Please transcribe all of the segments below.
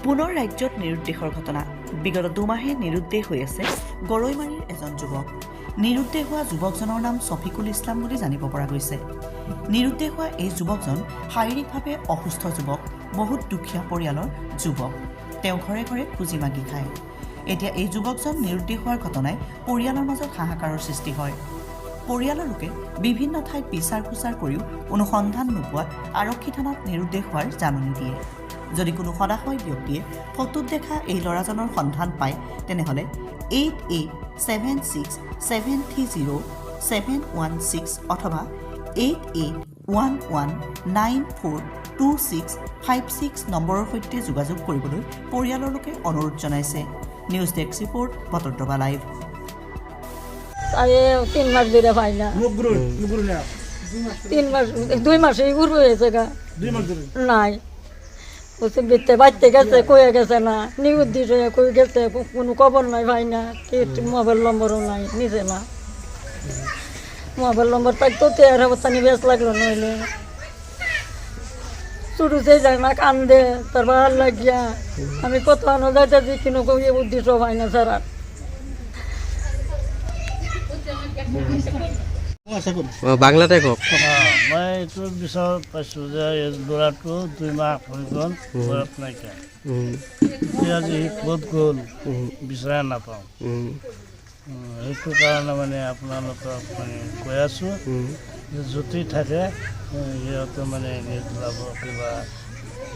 পুনৰ ৰাজ্যত নিৰুদ্দেশৰ ঘটনা। বিগত দুমাহে নিৰুদ্দেশ হৈ আছে গৰৈমাৰীৰ এজন যুৱক। নিৰুদ্দেশ হোৱা যুৱকজনৰ নাম ছফিকুল ইছলাম বুলি জানিব পৰা গৈছে। নিৰুদ্দেশ হোৱা এই যুৱকজন শাৰীৰিকভাৱে অসুস্থ যুৱক, বহুত দুখীয়া পৰিয়ালৰ যুৱক। তেওঁ ঘৰে ঘৰে খুজি মাগি খায়। এতিয়া এই যুৱকজন নিৰুদ্দেশ হোৱাৰ ঘটনাই পৰিয়ালৰ মাজত হাহাকাৰৰ সৃষ্টি হয়। পৰিয়ালৰ লোকে বিভিন্ন ঠাইত বিচাৰ খোচাৰ কৰিও কোনো সন্ধান নোপোৱাত আৰক্ষী থানাত নিৰুদ্দেশ হোৱাৰ জাননী দিয়ে। যদি কোনো সদাশয় ব্যক্তিয়ে ফটোত দেখা এই ল'ৰাজনৰ সন্ধান পায় তেনেহ'লে 8876730716 অথবা 8811942656 নম্বৰৰ সৈতে যোগাযোগ কৰিবলৈ পৰিয়ালৰ লোকে অনুৰোধ জনাইছে। নিউজ ডেস্ক ৰিপৰ্ট, বতৰদবা লাইভ। 3 মাস ধরে পাই না, 3 মাস 2 মাসে ঘুরবো হয়েছে গা, 2 মাস ধরে নাই বলছে বেতে বাড়তে গেছে, কয়ে গেছে না, নিউদ্দিশ হয়ে কই গেছে, কোনো খবর নাই ভাই না, মোবাইল নম্বরও নাই, নিছে না। মোবাইল নম্বর থাকতো তেয়ার অবস্থানি বেশ লাগলো, নইলে শুরু সে যায় না, কান্দে, তার ভাল লাগিয়া আমি কত আনো যাইতেছি, কিন্তু কই উদ্দেশ্য হয় না সারা। বাংলাতে কওক। মই এইটো বিচাৰত পাইছোঁ যে এই ল'ৰাটো 2 মাহ হৈ গ'ল, ঘৰত নাইকিয়া। এতিয়া আজি ক'ত গ'ল বিচাৰা নাপাওঁ। সেইটো কাৰণে মানে আপোনালোকক মানে কৈ আছোঁ যে য'তেই থাকে সিহঁতে মানে নিউজ ওলাব, কিবা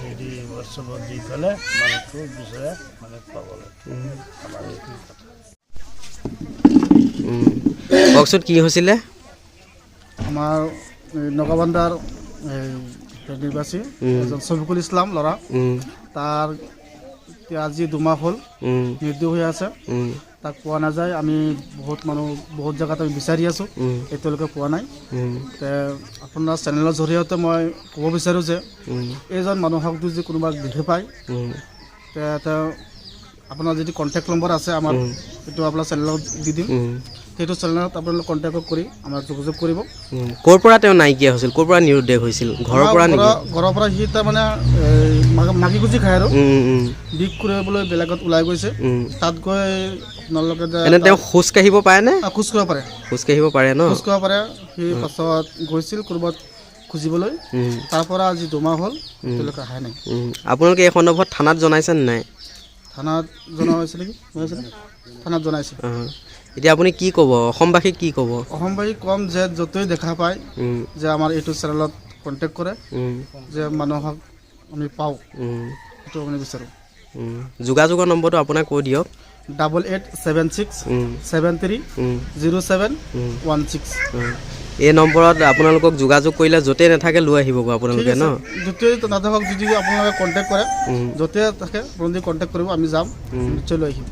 হেৰি হোৱাটছএপত দি পেলাই মানুহটো বিচাৰে মানে পাব লাগে। আমাৰ এইটো কথা। কওকচোন কি হৈছিলে? আমাৰ নগাবান্ধাৰ নিবাসী এজন ছফিকুল ইছলাম ল'ৰা, তাৰ আজি 2 মাহ হ'ল নিৰুদ্দেশ হৈ আছে। তাক পোৱা নাযায়। আমি বহুত জেগাত আমি বিচাৰি আছোঁ, এতিয়ালৈকে পোৱা নাই। আপোনাৰ চেনেলৰ জৰিয়তে মই ক'ব বিচাৰোঁ যে এইজন মানুহক যদি কোনোবা দেখি পায়, তেওঁ আপোনাৰ যদি কণ্টেক্ট নম্বৰ আছে আমাৰ, সেইটো আপোনাৰ চেনেলত দি দিম। সেইটো চেনেলত আপোনালোকে কণ্টেক্ট কৰি আমাৰ যোগাযোগ কৰিব। ক'ৰ পৰা তেওঁ নাইকিয়া হৈছিল, ক'ৰ পৰা নিৰুদ্দেশ হৈছিল? ঘৰৰ পৰা নেকি? ঘৰৰ পৰা সি তাৰমানে মাগি গুজি খায় আৰু বিষ কৰিবলৈ বেলেগত ওলাই গৈছে। তাত গৈ আপোনালোকে তেওঁ খোজ কাঢ়িব পাৰেনে? খোজ কাঢ়িব পাৰে, খোজ কাঢ়িব পাৰে ন? খোজ কাঢ়িব পাৰে। সি পাছত গৈছিল ক'ৰবাত খুজিবলৈ, তাৰ পৰা আজি 2 মাহ হ'ল, তেওঁলোকে অহাই নাই। আপোনালোকে এই সন্দৰ্ভত থানাত জনাইছে নে নাই? থানাত জনোৱা হৈছে নেকি? থানাত জনাইছে। এতিয়া আপুনি কি ক'ব, অসমবাসীক কি ক'ব? অসমবাসীক ক'ম যে য'তেই দেখা পায় যে আমাৰ এইটো চেনেলত কণ্টেক্ট কৰে, যে মানুহক আমি পাওঁ, সেইটো আমি বিচাৰোঁ। যোগাযোগৰ নম্বৰটো আপোনাক কৈ দিয়ক। 8876730716। এই নম্বৰত আপোনালোকক যোগাযোগ কৰিলে য'তেই নাথাকে লৈ আহিবগৈ আপোনালোকে ন? য'তেই নাথাকক যদি আপোনালোকে কণ্টেক্ট কৰে, য'তেই থাকে আপোনালোকে কণ্টেক্ট কৰিব, আমি যাম, নিশ্চয় লৈ আহিম।